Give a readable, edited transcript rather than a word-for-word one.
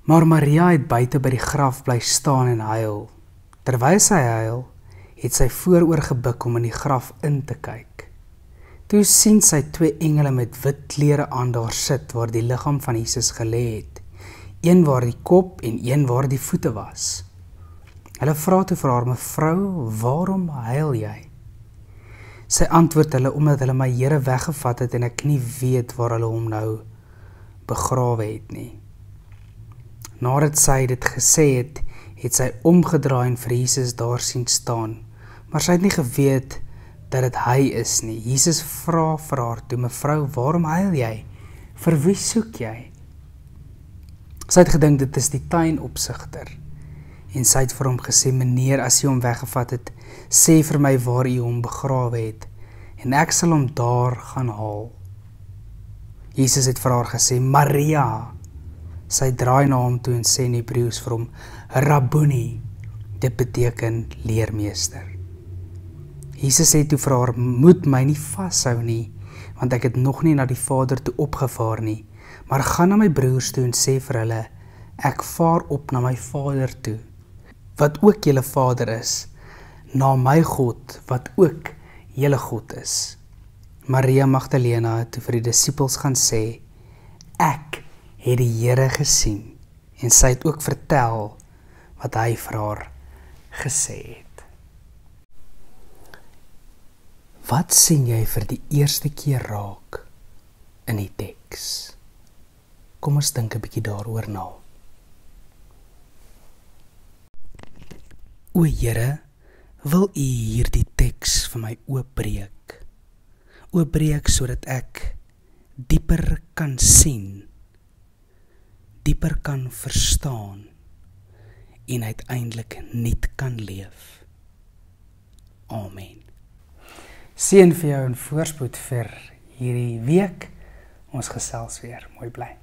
Maar Maria het buite by die graf bly staan en huil. Terwyl sy huil, het sy vooroor gebuk om in die graf in te kyk. Toe sien sy 2 engele met wit klere aan daar sit waar die liggaam van Jesus gelê het. Een waar die kop en een waar die voete was. Hulle vra toe vir haar: "Mevrou, waarom huil jy?" Sy antwoord hulle: "Omdat hulle my Here weggevat het en ek nie weet waar hulle hom nou begrawe het nie." Nadat sy dit gesê het, het sy omgedraai en vir Jesus daar sien staan, maar sy het nie geweet dat dit hy is nie. Jesus vra vir haar toe: "Mevrou, waarom huil jy? Vir wie soek jy?" Sy het gedink dit is die tuinopsigter, en sy het vir hom gesê: "Meneer, as u hom weggevat het, sê vir my waar u hom begrawe het, en ek sal hom daar gaan haal." Jesus het vir haar gesê: "Maria." Sy draai na hom toe en sê in Hebreëus vir hom: "Rabboni." Dit beteken leermeester. Jesus sê toe vir haar: "Moet my nie vashou nie, want ek het nog nie na die Vader toe opgevaar nie, maar gaan na my broers toe en sê vir hulle, ek vaar op na my Vader toe, wat ook julle Vader is, na my God, wat ook julle God is." Maria Magdalena het toe vir die disippels gaan sê: "Ek het die Here gesien," en sy het ook vertel wat hy vir haar gesê het. Wat sien jy vir die eerste keer raak in die teks? Kom ons dink 'n bietjie daaroor na. O Here, wil U hierdie teks vir my oopbreek? Oopbreek sodat ek dieper kan sien, dieper kan verstaan en uiteindelik nuut kan leef. Amen. Seën vir jou en voorspoed vir hierdie week. Ons gesels weer. Mooi bly.